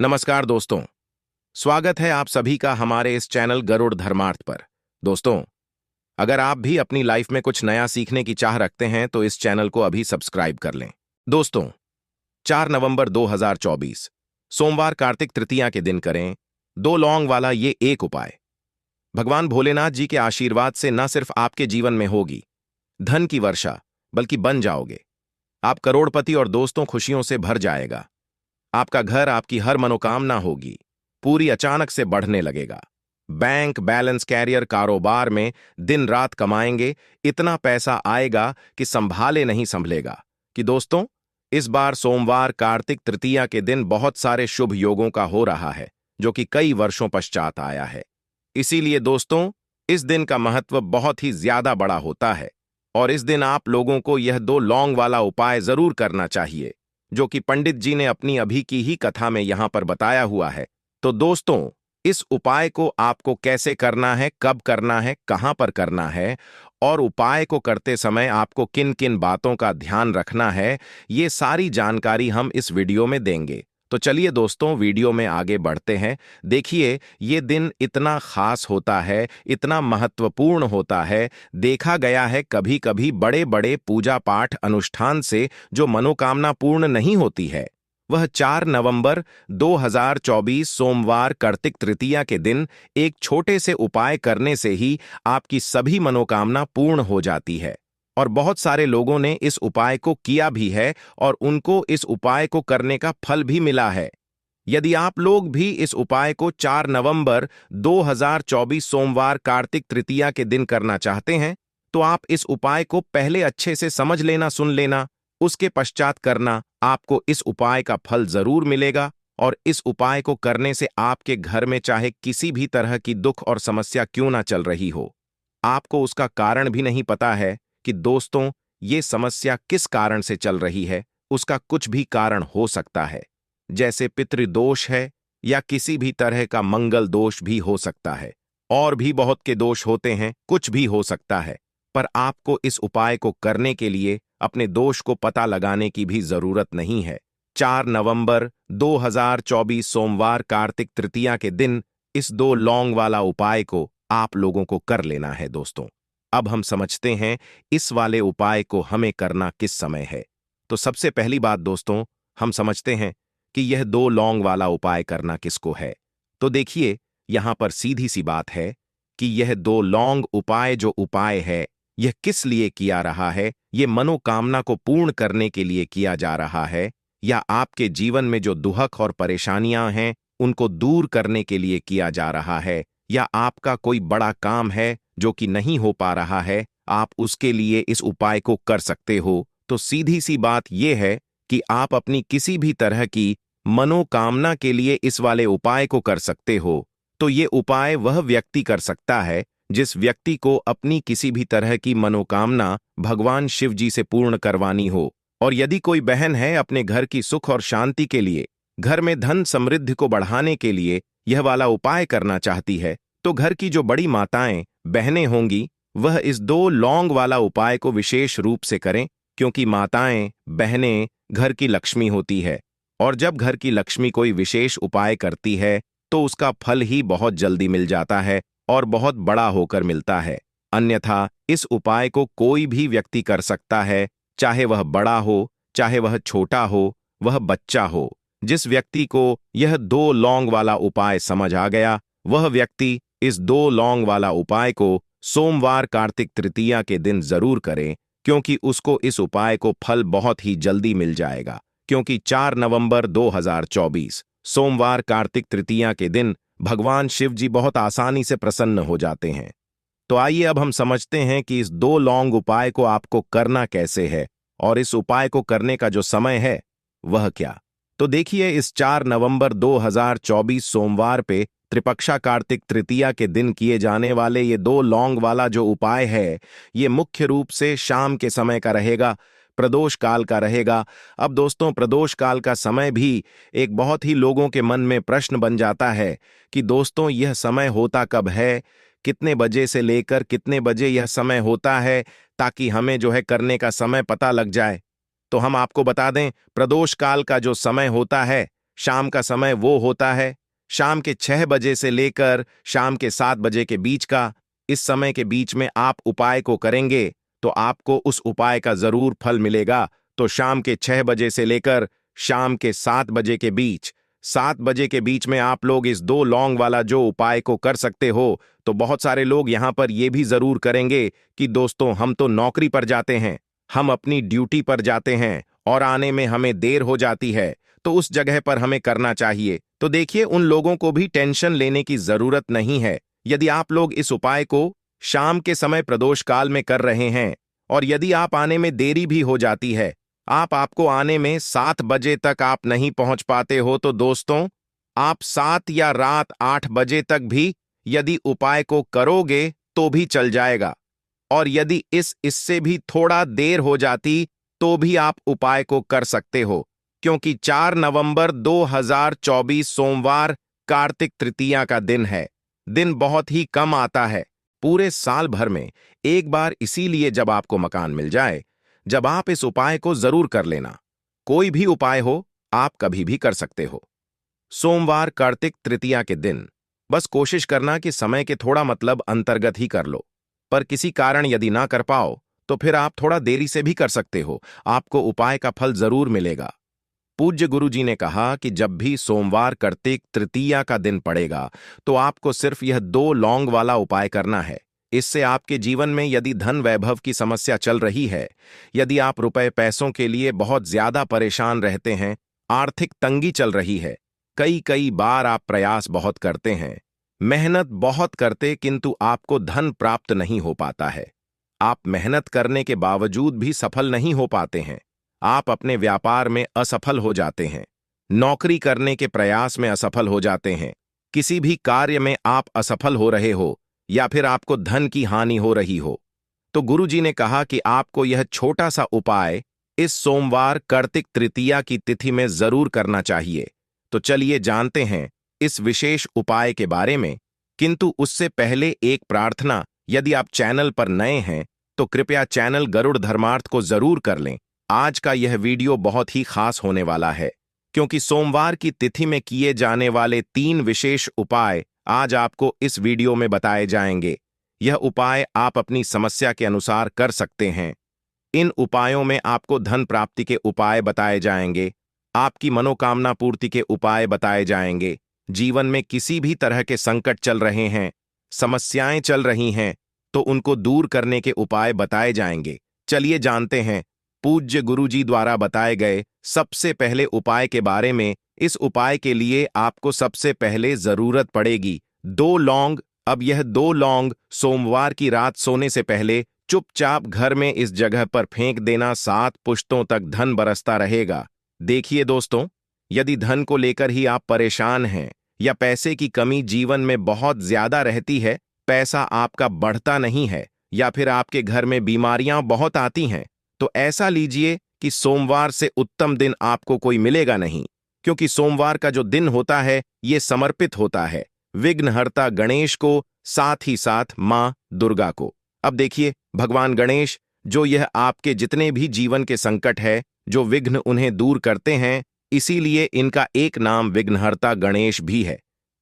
नमस्कार दोस्तों। स्वागत है आप सभी का हमारे इस चैनल गरुड़ धर्मार्थ पर। दोस्तों, अगर आप भी अपनी लाइफ में कुछ नया सीखने की चाह रखते हैं तो इस चैनल को अभी सब्सक्राइब कर लें। दोस्तों, 4 नवंबर 2024 सोमवार कार्तिक तृतीया के दिन करें 2 लौंग वाला ये एक उपाय। भगवान भोलेनाथ जी के आशीर्वाद से न सिर्फ आपके जीवन में होगी धन की वर्षा, बल्कि बन जाओगे आप करोड़पति और दोस्तों खुशियों से भर जाएगा। आपका घर, आपकी हर मनोकामना होगी पूरी अचानक से बढ़ने लगेगा। बैंक बैलेंस, कैरियर, कारोबार में दिन रात कमाएंगे, इतना पैसा आएगा कि संभाले नहीं संभलेगा। कि दोस्तों, इस बार सोमवार कार्तिक तृतीया के दिन बहुत सारे शुभ योगों का हो रहा है जो कि कई वर्षों पश्चात आया है। इसीलिए दोस्तों, इस दिन का महत्व बहुत ही ज्यादा बड़ा होता है और इस दिन आप लोगों को यह 2 लौंग वाला उपाय जरूर करना चाहिए जो कि पंडित जी ने अपनी अभी की ही कथा में यहां पर बताया हुआ है। तो दोस्तों, इस उपाय को आपको कैसे करना है, कब करना है, कहां पर करना है और उपाय को करते समय आपको किन किन बातों का ध्यान रखना है, ये सारी जानकारी हम इस वीडियो में देंगे। तो चलिए दोस्तों, वीडियो में आगे बढ़ते हैं। देखिए, ये दिन इतना खास होता है, इतना महत्वपूर्ण होता है। देखा गया है कभी कभी बड़े बड़े पूजा पाठ अनुष्ठान से जो मनोकामना पूर्ण नहीं होती है, वह 4 नवंबर 2024 सोमवार कार्तिक तृतीया के दिन एक छोटे से उपाय करने से ही आपकी सभी मनोकामना पूर्ण हो जाती है। और बहुत सारे लोगों ने इस उपाय को किया भी है और उनको इस उपाय को करने का फल भी मिला है। यदि आप लोग भी इस उपाय को 4 नवंबर 2024 सोमवार कार्तिक तृतीया के दिन करना चाहते हैं, तो आप इस उपाय को पहले अच्छे से समझ लेना, सुन लेना, उसके पश्चात करना। आपको इस उपाय का फल जरूर मिलेगा और इस उपाय को करने से आपके घर में चाहे किसी भी तरह की दुख और समस्या क्यों ना चल रही हो, आपको उसका कारण भी नहीं पता है कि दोस्तों ये समस्या किस कारण से चल रही है, उसका कुछ भी कारण हो सकता है। जैसे पितृदोष है या किसी भी तरह का मंगल दोष भी हो सकता है, और भी बहुत के दोष होते हैं, कुछ भी हो सकता है। पर आपको इस उपाय को करने के लिए अपने दोष को पता लगाने की भी जरूरत नहीं है। 4 नवंबर 2024 सोमवार कार्तिक तृतीया के दिन इस 2 लौंग वाला उपाय को आप लोगों को कर लेना है। दोस्तों, अब हम समझते हैं इस वाले उपाय को हमें करना किस समय है। तो सबसे पहली बात दोस्तों, हम समझते हैं कि यह 2 लौंग वाला उपाय करना किसको है। तो देखिए, यहां पर सीधी सी बात है कि यह 2 लौंग उपाय जो उपाय है, यह किस लिए किया रहा है। यह मनोकामना को पूर्ण करने के लिए किया जा रहा है, या आपके जीवन में जो दुख और परेशानियां हैं उनको दूर करने के लिए किया जा रहा है, या आपका कोई बड़ा काम है जो कि नहीं हो पा रहा है, आप उसके लिए इस उपाय को कर सकते हो। तो सीधी सी बात यह है कि आप अपनी किसी भी तरह की मनोकामना के लिए इस वाले उपाय को कर सकते हो। तो ये उपाय वह व्यक्ति कर सकता है जिस व्यक्ति को अपनी किसी भी तरह की मनोकामना भगवान शिव जी से पूर्ण करवानी हो। और यदि कोई बहन है अपने घर की सुख और शांति के लिए, घर में धन समृद्धि को बढ़ाने के लिए यह वाला उपाय करना चाहती है, तो घर की जो बड़ी माताएं बहनें होंगी वह इस 2 लौंग वाला उपाय को विशेष रूप से करें, क्योंकि माताएं बहनें घर की लक्ष्मी होती है और जब घर की लक्ष्मी कोई विशेष उपाय करती है तो उसका फल ही बहुत जल्दी मिल जाता है और बहुत बड़ा होकर मिलता है। अन्यथा इस उपाय को कोई भी व्यक्ति कर सकता है, चाहे वह बड़ा हो, चाहे वह छोटा हो, वह बच्चा हो। जिस व्यक्ति को यह 2 लौंग वाला उपाय समझ आ गया, वह व्यक्ति इस 2 लौंग वाला उपाय को सोमवार कार्तिक तृतीया के दिन जरूर करें, क्योंकि उसको इस उपाय को फल बहुत ही जल्दी मिल जाएगा। क्योंकि 4 नवंबर 2024 सोमवार कार्तिक तृतीया के दिन भगवान शिव जी बहुत आसानी से प्रसन्न हो जाते हैं। तो आइए अब हम समझते हैं कि इस 2 लौंग उपाय को आपको करना कैसे है और इस उपाय को करने का जो समय है वह क्या। तो देखिए, इस 4 नवंबर 2024 सोमवार पे त्रिपक्षा कार्तिक तृतीया के दिन किए जाने वाले ये 2 लौंग वाला जो उपाय है, ये मुख्य रूप से शाम के समय का रहेगा, प्रदोष काल का रहेगा। अब दोस्तों, प्रदोष काल का समय भी एक बहुत ही लोगों के मन में प्रश्न बन जाता है कि दोस्तों यह समय होता कब है, कितने बजे से लेकर कितने बजे यह समय होता है, ताकि हमें जो है करने का समय पता लग जाए। तो हम आपको बता दें, प्रदोष काल का जो समय होता है शाम का समय वो होता है शाम के 6 बजे से लेकर शाम के 7 बजे के बीच का। इस समय के बीच में आप उपाय को करेंगे तो आपको उस उपाय का जरूर फल मिलेगा। तो शाम के 6 बजे से लेकर शाम के 7 बजे के बीच, 7 बजे के बीच में आप लोग इस 2 लौंग वाला जो उपाय को कर सकते हो। तो बहुत सारे लोग यहां पर ये भी जरूर करेंगे कि दोस्तों हम तो नौकरी पर जाते हैं, हम अपनी ड्यूटी पर जाते हैं और आने में हमें देर हो जाती है, तो उस जगह पर हमें करना चाहिए। तो देखिए, उन लोगों को भी टेंशन लेने की जरूरत नहीं है। यदि आप लोग इस उपाय को शाम के समय प्रदोष काल में कर रहे हैं और यदि आप आने में देरी भी हो जाती है, आपको आने में 7 बजे तक आप नहीं पहुंच पाते हो, तो दोस्तों आप 7 या रात 8 बजे तक भी यदि उपाय को करोगे तो भी चल जाएगा। और यदि इससे भी थोड़ा देर हो जाती तो भी आप उपाय को कर सकते हो, क्योंकि 4 नवंबर 2024 सोमवार कार्तिक तृतीया का दिन है। दिन बहुत ही कम आता है पूरे साल भर में एक बार, इसीलिए जब आपको मकान मिल जाए, जब आप इस उपाय को जरूर कर लेना। कोई भी उपाय हो, आप कभी भी कर सकते हो। सोमवार कार्तिक तृतीया के दिन बस कोशिश करना कि समय के थोड़ा मतलब अंतर्गत ही कर लो, पर किसी कारण यदि ना कर पाओ तो फिर आप थोड़ा देरी से भी कर सकते हो, आपको उपाय का फल जरूर मिलेगा। पूज्य गुरु जी ने कहा कि जब भी सोमवार कार्तिक तृतीया का दिन पड़ेगा तो आपको सिर्फ यह 2 लौंग वाला उपाय करना है। इससे आपके जीवन में यदि धन वैभव की समस्या चल रही है, यदि आप रुपए पैसों के लिए बहुत ज्यादा परेशान रहते हैं, आर्थिक तंगी चल रही है, कई बार आप प्रयास बहुत करते हैं, मेहनत बहुत करते, किंतु आपको धन प्राप्त नहीं हो पाता है, आप मेहनत करने के बावजूद भी सफल नहीं हो पाते हैं, आप अपने व्यापार में असफल हो जाते हैं, नौकरी करने के प्रयास में असफल हो जाते हैं, किसी भी कार्य में आप असफल हो रहे हो, या फिर आपको धन की हानि हो रही हो, तो गुरुजी ने कहा कि आपको यह छोटा सा उपाय इस सोमवार कार्तिक तृतीया की तिथि में जरूर करना चाहिए। तो चलिए जानते हैं इस विशेष उपाय के बारे में, किंतु उससे पहले एक प्रार्थना। यदि आप चैनल पर नए हैं तो कृपया चैनल गरुड़ धर्मार्थ को जरूर कर लें। आज का यह वीडियो बहुत ही खास होने वाला है, क्योंकि सोमवार की तिथि में किए जाने वाले 3 विशेष उपाय आज आपको इस वीडियो में बताए जाएंगे। यह उपाय आप अपनी समस्या के अनुसार कर सकते हैं। इन उपायों में आपको धन प्राप्ति के उपाय बताए जाएंगे, आपकी मनोकामना पूर्ति के उपाय बताए जाएंगे, जीवन में किसी भी तरह के संकट चल रहे हैं, समस्याएं चल रही हैं, तो उनको दूर करने के उपाय बताए जाएंगे। चलिए जानते हैं पूज्य गुरुजी द्वारा बताए गए सबसे पहले उपाय के बारे में। इस उपाय के लिए आपको सबसे पहले जरूरत पड़ेगी 2 लौंग। अब यह 2 लौंग सोमवार की रात सोने से पहले चुपचाप घर में इस जगह पर फेंक देना, 7 पुश्तों तक धन बरसता रहेगा। देखिए दोस्तों, यदि धन को लेकर ही आप परेशान हैं या पैसे की कमी जीवन में बहुत ज्यादा रहती है, पैसा आपका बढ़ता नहीं है, या फिर आपके घर में बीमारियां बहुत आती हैं, तो ऐसा लीजिए कि सोमवार से उत्तम दिन आपको कोई मिलेगा नहीं, क्योंकि सोमवार का जो दिन होता है ये समर्पित होता है विघ्नहर्ता गणेश को, साथ ही साथ मां दुर्गा को। अब देखिए, भगवान गणेश जो यह आपके जितने भी जीवन के संकट है, जो विघ्न उन्हें दूर करते हैं, इसीलिए इनका एक नाम विघ्नहर्ता गणेश भी है।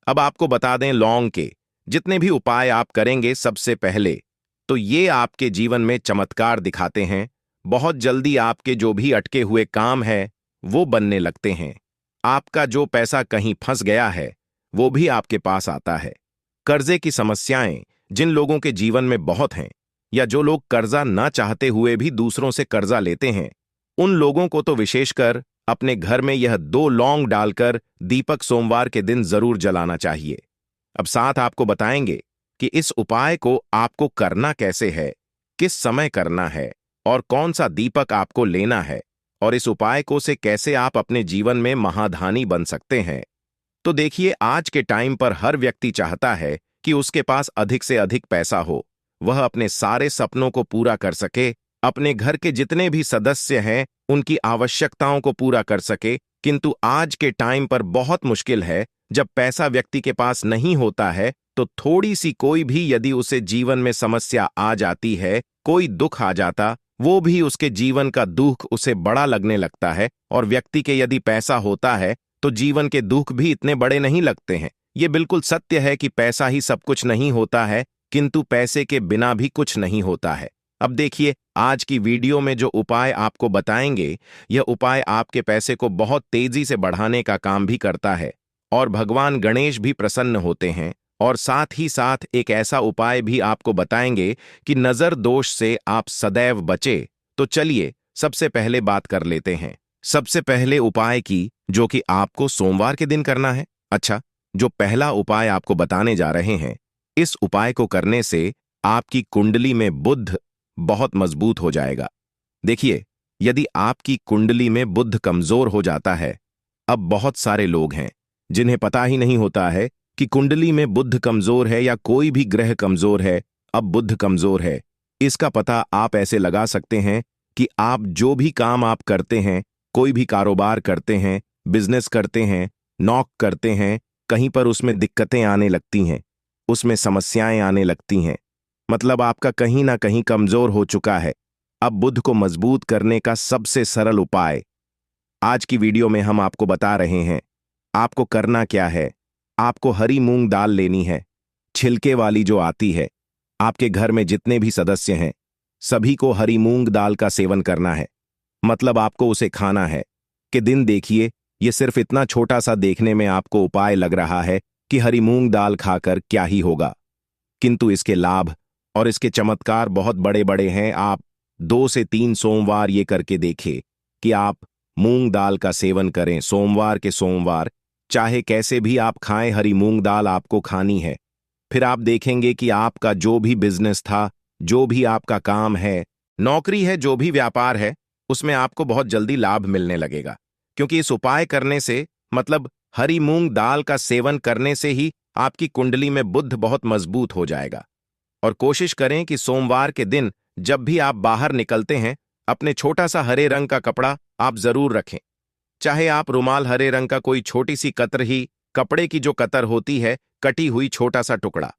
अब आपको बता दें, लौंग के जितने भी उपाय आप करेंगे सबसे पहले, तो ये आपके जीवन में चमत्कार दिखाते हैं। बहुत जल्दी आपके जो भी अटके हुए काम है वो बनने लगते हैं। आपका जो पैसा कहीं फंस गया है वो भी आपके पास आता है। कर्जे की समस्याएं जिन लोगों के जीवन में बहुत हैं, या जो लोग कर्जा ना चाहते हुए भी दूसरों से कर्जा लेते हैं, उन लोगों को तो विशेषकर अपने घर में यह 2 लौंग डालकर दीपक सोमवार के दिन जरूर जलाना चाहिए। अब साथ आपको बताएंगे कि इस उपाय को आपको करना कैसे है, किस समय करना है और कौन सा दीपक आपको लेना है, और इस उपाय को से कैसे आप अपने जीवन में महाधानी बन सकते हैं। तो देखिए, आज के टाइम पर हर व्यक्ति चाहता है कि उसके पास अधिक से अधिक पैसा हो, वह अपने सारे सपनों को पूरा कर सके, अपने घर के जितने भी सदस्य हैं उनकी आवश्यकताओं को पूरा कर सके। किंतु आज के टाइम पर बहुत मुश्किल है, जब पैसा व्यक्ति के पास नहीं होता है तो थोड़ी सी कोई भी यदि उसे जीवन में समस्या आ जाती है, कोई दुख आ जाता, वो भी उसके जीवन का दुख उसे बड़ा लगने लगता है। और व्यक्ति के यदि पैसा होता है तो जीवन के दुख भी इतने बड़े नहीं लगते हैं। ये बिल्कुल सत्य है कि पैसा ही सब कुछ नहीं होता है, किंतु पैसे के बिना भी कुछ नहीं होता है। अब देखिए, आज की वीडियो में जो उपाय आपको बताएंगे, यह उपाय आपके पैसे को बहुत तेजी से बढ़ाने का काम भी करता है और भगवान गणेश भी प्रसन्न होते हैं। और साथ ही साथ एक ऐसा उपाय भी आपको बताएंगे कि नजर दोष से आप सदैव बचे। तो चलिए सबसे पहले बात कर लेते हैं सबसे पहले उपाय की, जो कि आपको सोमवार के दिन करना है। अच्छा, जो पहला उपाय आपको बताने जा रहे हैं, इस उपाय को करने से आपकी कुंडली में बुध बहुत मजबूत हो जाएगा। देखिए, यदि आपकी कुंडली में बुध कमजोर हो जाता है, अब बहुत सारे लोग हैं जिन्हें पता ही नहीं होता है कि कुंडली में बुध कमजोर है या कोई भी ग्रह कमजोर है। अब बुध कमजोर है, इसका पता आप ऐसे लगा सकते हैं कि आप जो भी काम आप करते हैं, कोई भी कारोबार करते हैं, बिजनेस करते हैं, नौक करते हैं, कहीं पर उसमें दिक्कतें आने लगती हैं, उसमें समस्याएं आने लगती हैं। मतलब आपका कहीं ना कहीं कमजोर हो चुका है। अब बुध को मजबूत करने का सबसे सरल उपाय आज की वीडियो में हम आपको बता रहे हैं। आपको करना क्या है, आपको हरी मूंग दाल लेनी है, छिलके वाली जो आती है। आपके घर में जितने भी सदस्य हैं, सभी को हरी मूंग दाल का सेवन करना है। मतलब आपको उसे खाना है। कि दिन देखिए, ये सिर्फ इतना छोटा सा देखने में आपको उपाय लग रहा है कि हरी मूंग दाल खाकर क्या ही होगा, किंतु इसके लाभ और इसके चमत्कार बहुत बड़े बड़े हैं। आप 2 से 3 सोमवार ये करके देखें कि आप मूंग दाल का सेवन करें सोमवार के सोमवार। चाहे कैसे भी आप खाएं, हरी मूंग दाल आपको खानी है। फिर आप देखेंगे कि आपका जो भी बिजनेस था, जो भी आपका काम है, नौकरी है, जो भी व्यापार है, उसमें आपको बहुत जल्दी लाभ मिलने लगेगा। क्योंकि इस उपाय करने से, मतलब हरी मूंग दाल का सेवन करने से ही आपकी कुंडली में बुध बहुत मजबूत हो जाएगा। और कोशिश करें कि सोमवार के दिन जब भी आप बाहर निकलते हैं, अपने छोटा सा हरे रंग का कपड़ा आप जरूर रखें। चाहे आप रुमाल हरे रंग का कोई छोटी सी कतर ही, कपड़े की जो कतर होती है, कटी हुई छोटा सा टुकड़ा,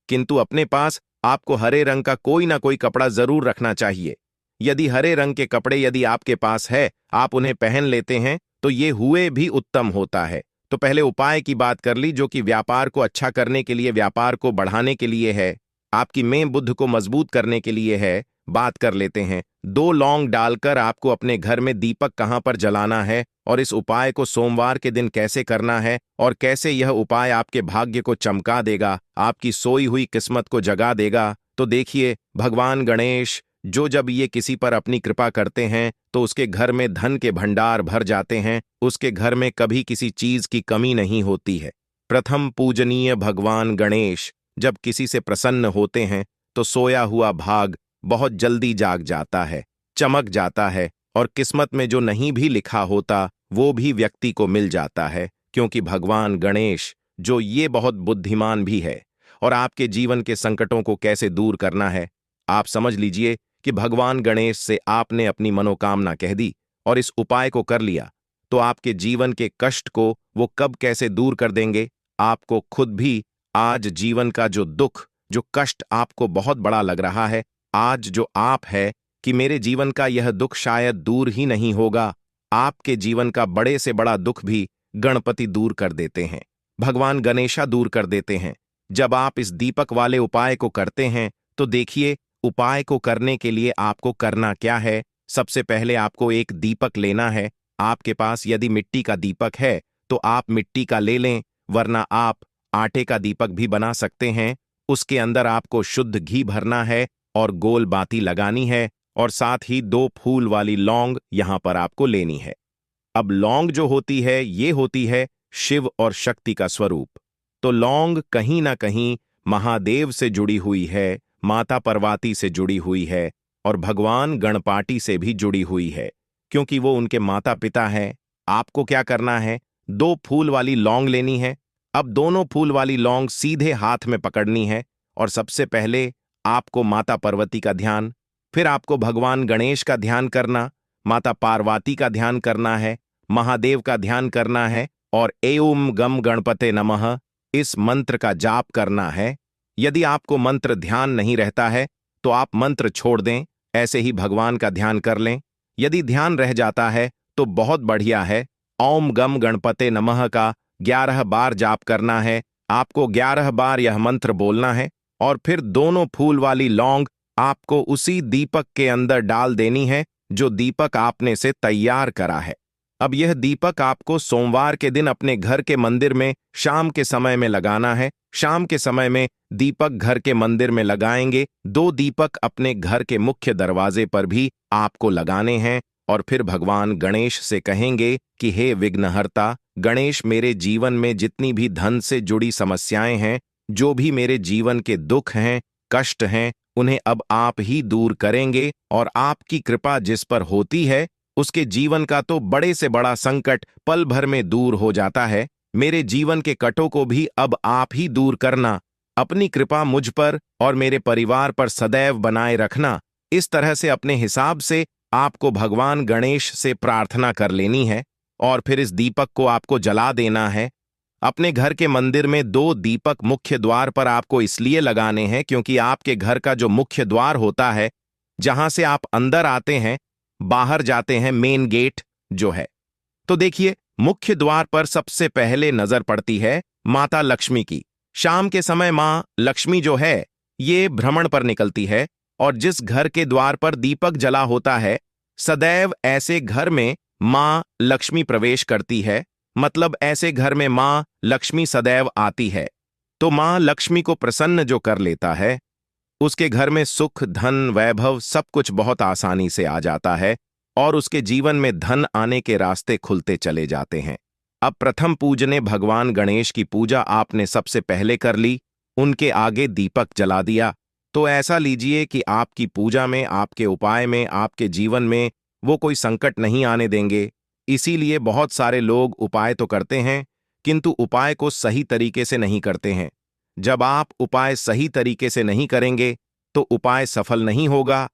किंतु अपने पास आपको हरे रंग का कोई ना कोई कपड़ा जरूर रखना चाहिए। यदि हरे रंग के कपड़े यदि आपके पास है, आप उन्हें पहन लेते हैं, तो ये हुए भी उत्तम होता है। तो पहले उपाय की बात कर ली, जो कि व्यापार को अच्छा करने के लिए, व्यापार को बढ़ाने के लिए है, आपकी में बुध को मजबूत करने के लिए है। बात कर लेते हैं। 2 लौंग डालकर आपको अपने घर में दीपक कहां पर जलाना है और इस उपाय को सोमवार के दिन कैसे करना है और कैसे यह उपाय आपके भाग्य को चमका देगा, आपकी सोई हुई किस्मत को जगा देगा। तो देखिए, भगवान गणेश जो जब ये किसी पर अपनी कृपा करते हैं, तो उसके घर में धन के भंडार भर जाते हैं, उसके घर में कभी किसी चीज की कमी नहीं होती है। प्रथम पूजनीय भगवान गणेश जब किसी से प्रसन्न होते हैं, तो सोया हुआ भाग बहुत जल्दी जाग जाता है, चमक जाता है, और किस्मत में जो नहीं भी लिखा होता, वो भी व्यक्ति को मिल जाता है। क्योंकि भगवान गणेश जो ये बहुत बुद्धिमान भी है। और आपके जीवन के संकटों को कैसे दूर करना है, आप समझ लीजिए कि भगवान गणेश से आपने अपनी मनोकामना कह दी और इस उपाय को कर लिया, तो आपके जीवन के कष्ट को वो कब कैसे दूर कर देंगे, आपको खुद भी आज जीवन का जो दुख, जो कष्ट आपको बहुत बड़ा लग रहा है, आज जो आप है कि मेरे जीवन का यह दुख शायद दूर ही नहीं होगा, आपके जीवन का बड़े से बड़ा दुख भी गणपति दूर कर देते हैं, भगवान गणेशा दूर कर देते हैं। जब आप इस दीपक वाले उपाय को करते हैं, तो देखिए, उपाय को करने के लिए आपको करना क्या है। सबसे पहले आपको एक दीपक लेना है। आपके पास यदि मिट्टी का दीपक है, तो आप मिट्टी का ले लें, वरना आप आटे का दीपक भी बना सकते हैं। उसके अंदर आपको शुद्ध घी भरना है और गोल बाती लगानी है, और साथ ही 2 फूल वाली लौंग यहां पर आपको लेनी है। अब लौंग जो होती है, ये होती है शिव और शक्ति का स्वरूप। तो लौंग कहीं ना कहीं महादेव से जुड़ी हुई है, माता पार्वती से जुड़ी हुई है, और भगवान गणपाटी से भी जुड़ी हुई है, क्योंकि वो उनके माता पिता हैं। आपको क्या करना है, 2 फूल वाली लौंग लेनी है। अब दोनों फूल वाली लौंग सीधे हाथ में पकड़नी है, और सबसे पहले आपको माता पार्वती का ध्यान, फिर आपको भगवान गणेश का ध्यान करना, माता पार्वती का ध्यान करना है, महादेव का ध्यान करना है, और एओम गम गणपते नमः इस मंत्र का जाप करना है। यदि आपको मंत्र ध्यान नहीं रहता है, तो आप मंत्र छोड़ दें, ऐसे ही भगवान का ध्यान कर लें। यदि ध्यान रह जाता है तो बहुत बढ़िया है, ओम गम गणपते नमः का 11 बार जाप करना है। आपको 11 बार यह मंत्र बोलना है और फिर दोनों फूल वाली लौंग आपको उसी दीपक के अंदर डाल देनी है जो दीपक आपने से तैयार करा है। अब यह दीपक आपको सोमवार के दिन अपने घर के मंदिर में शाम के समय में लगाना है। शाम के समय में दीपक घर के मंदिर में लगाएंगे। 2 दीपक अपने घर के मुख्य दरवाजे पर भी आपको लगाने हैं और फिर भगवान गणेश से कहेंगे कि हे विघ्नहर्ता गणेश, मेरे जीवन में जितनी भी धन से जुड़ी समस्याएं हैं, जो भी मेरे जीवन के दुख हैं, कष्ट हैं, उन्हें अब आप ही दूर करेंगे और आपकी कृपा जिस पर होती है उसके जीवन का तो बड़े से बड़ा संकट पल भर में दूर हो जाता है। मेरे जीवन के कटों को भी अब आप ही दूर करना। अपनी कृपा मुझ पर और मेरे परिवार पर सदैव बनाए रखना। इस तरह से अपने हिसाब से आपको भगवान गणेश से प्रार्थना कर लेनी है और फिर इस दीपक को आपको जला देना है। अपने घर के मंदिर में 2 दीपक मुख्य द्वार पर आपको इसलिए लगाने हैं क्योंकि आपके घर का जो मुख्य द्वार होता है, जहां से आप अंदर आते हैं, बाहर जाते हैं, मेन गेट जो है, तो देखिए मुख्य द्वार पर सबसे पहले नजर पड़ती है माता लक्ष्मी की। शाम के समय मां लक्ष्मी जो है ये भ्रमण पर निकलती है और जिस घर के द्वार पर दीपक जला होता है, सदैव ऐसे घर में मां लक्ष्मी प्रवेश करती है। मतलब ऐसे घर में मां लक्ष्मी सदैव आती है। तो मां लक्ष्मी को प्रसन्न जो कर लेता है, उसके घर में सुख, धन, वैभव सब कुछ बहुत आसानी से आ जाता है और उसके जीवन में धन आने के रास्ते खुलते चले जाते हैं। अब प्रथम पूजने भगवान गणेश की पूजा आपने सबसे पहले कर ली, उनके आगे दीपक जला दिया। तो ऐसा लीजिए कि आपकी पूजा में, आपके उपाय में, आपके जीवन में वो कोई संकट नहीं आने देंगे। इसीलिए बहुत सारे लोग उपाय तो करते हैं किंतु उपाय को सही तरीके से नहीं करते हैं। जब आप उपाय सही तरीके से नहीं करेंगे तो उपाय सफल नहीं होगा।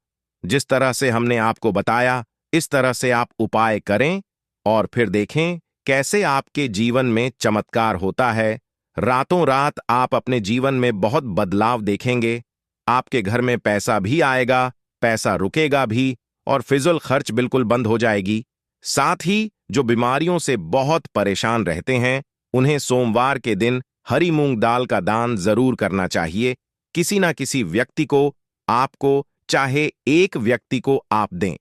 जिस तरह से हमने आपको बताया, इस तरह से आप उपाय करें और फिर देखें कैसे आपके जीवन में चमत्कार होता है। रातों रात आप अपने जीवन में बहुत बदलाव देखेंगे। आपके घर में पैसा भी आएगा, पैसा रुकेगा भी और फिजूल खर्च बिल्कुल बंद हो जाएगी। साथ ही जो बीमारियों से बहुत परेशान रहते हैं, उन्हें सोमवार के दिन हरी मूंग दाल का दान जरूर करना चाहिए। किसी ना किसी व्यक्ति को, आपको चाहे एक व्यक्ति को आप दें,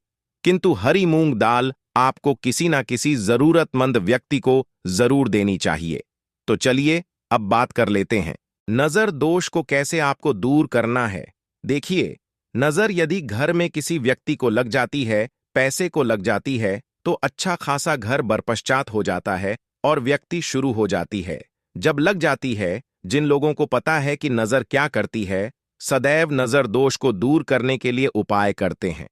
किंतु हरी मूंग दाल आपको किसी ना किसी जरूरतमंद व्यक्ति को जरूर देनी चाहिए। तो चलिए अब बात कर लेते हैं नजर दोष को कैसे आपको दूर करना है। देखिए, नजर यदि घर में किसी व्यक्ति को लग जाती है, पैसे को लग जाती है, तो अच्छा खासा घर बरपश्चात हो जाता है और व्यक्ति शुरू हो जाती है। जब लग जाती है, जिन लोगों को पता है कि नजर क्या करती है, सदैव नजर दोष को दूर करने के लिए उपाय करते हैं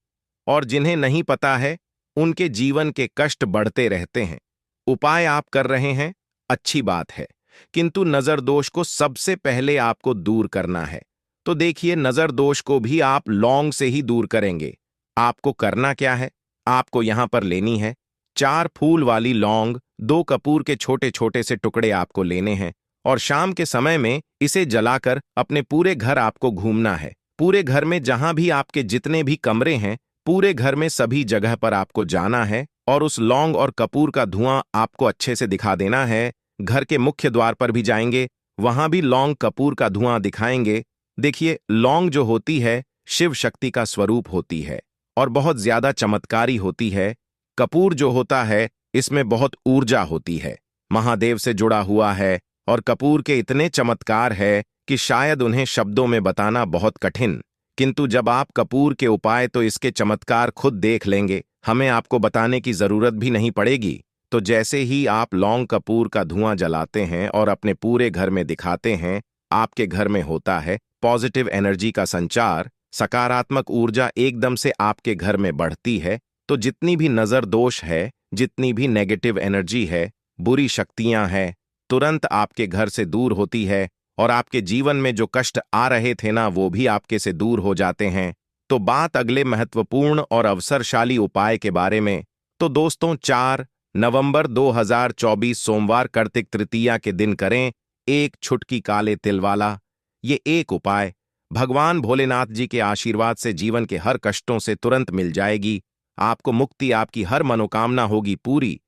और जिन्हें नहीं पता है, उनके जीवन के कष्ट बढ़ते रहते हैं। उपाय आप कर रहे हैं, अच्छी बात है, किंतु नजर दोष को सबसे पहले आपको दूर करना है। तो देखिए, नजर दोष को भी आप लौंग से ही दूर करेंगे। आपको करना क्या है, आपको यहां पर लेनी है 4 फूल वाली लौंग, 2 कपूर के छोटे छोटे से टुकड़े आपको लेने हैं और शाम के समय में इसे जलाकर अपने पूरे घर आपको घूमना है। पूरे घर में जहां भी आपके जितने भी कमरे हैं, पूरे घर में सभी जगह पर आपको जाना है और उस लौंग और कपूर का धुआं आपको अच्छे से दिखा देना है। घर के मुख्य द्वार पर भी जाएंगे, वहां भी लौंग कपूर का धुआं दिखाएंगे। देखिए, लौंग जो होती है शिव शक्ति का स्वरूप होती है और बहुत ज्यादा चमत्कारी होती है। कपूर जो होता है इसमें बहुत ऊर्जा होती है, महादेव से जुड़ा हुआ है और कपूर के इतने चमत्कार है कि शायद उन्हें शब्दों में बताना बहुत कठिन। किंतु जब आप कपूर के उपाय तो इसके चमत्कार खुद देख लेंगे, हमें आपको बताने की जरूरत भी नहीं पड़ेगी। तो जैसे ही आप लौंग कपूर का धुआं जलाते हैं और अपने पूरे घर में दिखाते हैं, आपके घर में होता है पॉजिटिव एनर्जी का संचार, सकारात्मक ऊर्जा एकदम से आपके घर में बढ़ती है। तो जितनी भी नजर दोष है, जितनी भी नेगेटिव एनर्जी है, बुरी शक्तियां हैं, तुरंत आपके घर से दूर होती है और आपके जीवन में जो कष्ट आ रहे थे ना, वो भी आपके से दूर हो जाते हैं। तो बात अगले महत्वपूर्ण और अवसरशाली उपाय के बारे में। तो दोस्तों, 4 नवंबर 2024 सोमवार कार्तिक तृतीया के दिन करें एक छुटकी काले तिल वाला ये एक उपाय। भगवान भोलेनाथ जी के आशीर्वाद से जीवन के हर कष्टों से तुरंत मिल जाएगी। आपको मुक्ति, आपकी हर मनोकामना होगी पूरी।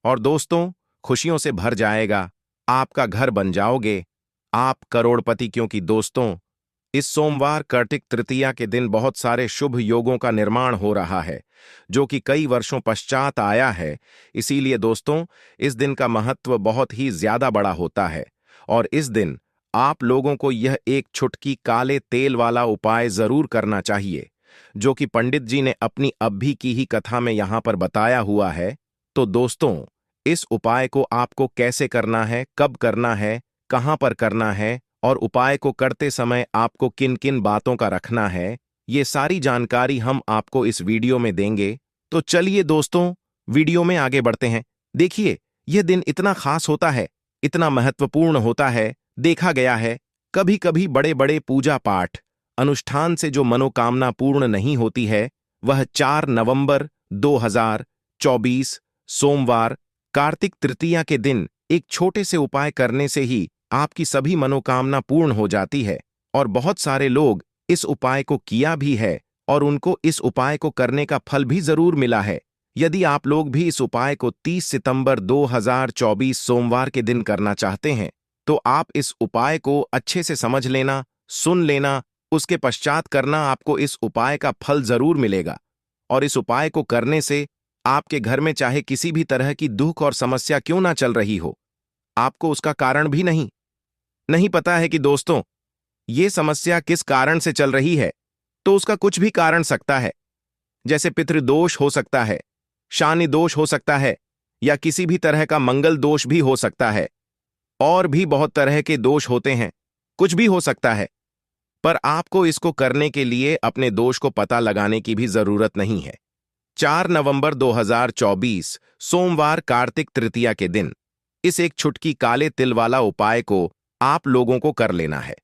और दोस्तों, खुशियों से भर जाएगा, आपका घर बन जाओगे, आप करोड़पति। क्योंकि दोस्तों, इस सोमवार कार्तिक तृतीया के दिन बहुत सारे शुभ योगों का निर्माण हो रहा है, जो कि कई वर्षों पश्चात आया है। इसीलिए दोस्तों, इस दिन का महत्व बहुत ही ज्यादा बड़ा होता है। और इस दिन आप लोगों को यह एक चुटकी काले तेल वाला उपाय जरूर करना चाहिए, जो कि पंडित जी ने अपनी अभी की ही कथा में यहां पर बताया हुआ है। तो दोस्तों, इस उपाय को आपको कैसे करना है, कब करना है, कहां पर करना है, और उपाय को करते समय आपको किन किन बातों का रखना है, ये सारी जानकारी हम आपको इस वीडियो में देंगे। तो चलिए दोस्तों, वीडियो में आगे बढ़ते हैं। देखिए, यह दिन इतना खास होता है, इतना महत्वपूर्ण होता है। देखा गया है, कभी कभी बड़े बड़े पूजा पाठ अनुष्ठान से जो मनोकामना पूर्ण नहीं होती है, वह 4 नवंबर 2024 सोमवार कार्तिक तृतीया के दिन एक छोटे से उपाय करने से ही आपकी सभी मनोकामना पूर्ण हो जाती है। और बहुत सारे लोग इस उपाय को किया भी है और उनको इस उपाय को करने का फल भी जरूर मिला है। यदि आप लोग भी इस उपाय को 30 सितंबर 2024 सोमवार के दिन करना चाहते हैं, तो आप इस उपाय को अच्छे से समझ लेना, सुन लेना, उसके पश्चात करना। आपको इस उपाय का फल जरूर मिलेगा। और इस उपाय को करने से आपके घर में चाहे किसी भी तरह की दुख और समस्या क्यों ना चल रही हो, आपको उसका कारण भी नहीं पता है कि दोस्तों, ये समस्या किस कारण से चल रही है, तो उसका कुछ भी कारण सकता है। जैसे पितृदोष हो सकता है, शानि दोष हो सकता है, या किसी भी तरह का मंगल दोष भी हो सकता है। और भी बहुत तरह के दोष होते हैं, कुछ भी हो सकता है। पर आपको इसको करने के लिए अपने दोष को पता लगाने की भी जरूरत नहीं है। 4 नवंबर 2024 सोमवार कार्तिक तृतीया के दिन इस एक चुटकी काले तिल वाला उपाय को आप लोगों को कर लेना है।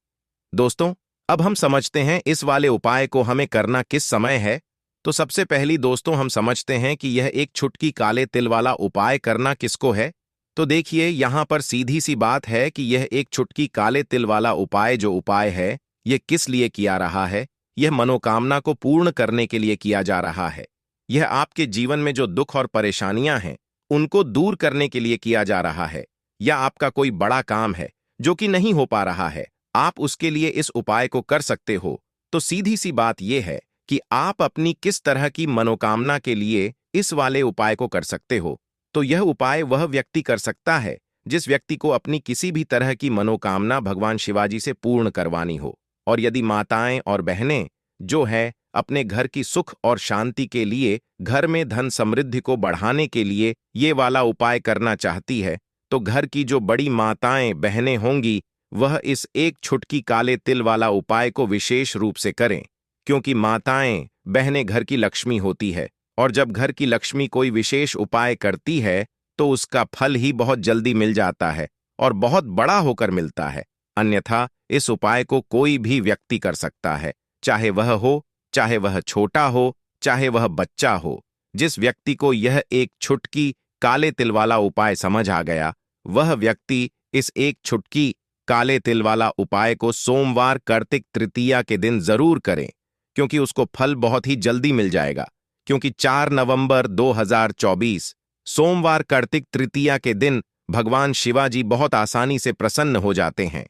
दोस्तों, अब हम समझते हैं इस वाले उपाय को हमें करना किस समय है। तो सबसे पहली दोस्तों, हम समझते हैं कि यह एक चुटकी काले तिल वाला उपाय करना किसको है। तो देखिए, यहां पर सीधी सी बात है कि यह एक चुटकी काले तिल वाला उपाय जो उपाय है, यह किस लिए किया रहा है। यह मनोकामना को पूर्ण करने के लिए किया जा रहा है। यह आपके जीवन में जो दुख और परेशानियां हैं, उनको दूर करने के लिए किया जा रहा है। या आपका कोई बड़ा काम है जो कि नहीं हो पा रहा है, आप उसके लिए इस उपाय को कर सकते हो। तो सीधी सी बात यह है कि आप अपनी किस तरह की मनोकामना के लिए इस वाले उपाय को कर सकते हो। तो यह उपाय वह व्यक्ति कर सकता है जिस व्यक्ति को अपनी किसी भी तरह की मनोकामना भगवान शिवाजी से पूर्ण करवानी हो। और यदि माताएं और बहनें जो है अपने घर की सुख और शांति के लिए, घर में धन समृद्धि को बढ़ाने के लिए ये वाला उपाय करना चाहती है, तो घर की जो बड़ी माताएं बहनें होंगी, वह इस एक चुटकी काले तिल वाला उपाय को विशेष रूप से करें। क्योंकि माताएं बहनें घर की लक्ष्मी होती है, और जब घर की लक्ष्मी कोई विशेष उपाय करती है, तो उसका फल ही बहुत जल्दी मिल जाता है और बहुत बड़ा होकर मिलता है। अन्यथा इस उपाय को कोई भी व्यक्ति कर सकता है, चाहे वह छोटा हो, चाहे वह बच्चा हो। जिस व्यक्ति को यह एक चुटकी काले तिल वाला उपाय समझ आ गया, वह व्यक्ति इस एक चुटकी काले तिल वाला उपाय को सोमवार कार्तिक तृतीया के दिन जरूर करें, क्योंकि उसको फल बहुत ही जल्दी मिल जाएगा। क्योंकि 4 नवंबर 2024 सोमवार कार्तिक तृतीया के दिन भगवान शिवाजी बहुत आसानी से प्रसन्न हो जाते हैं।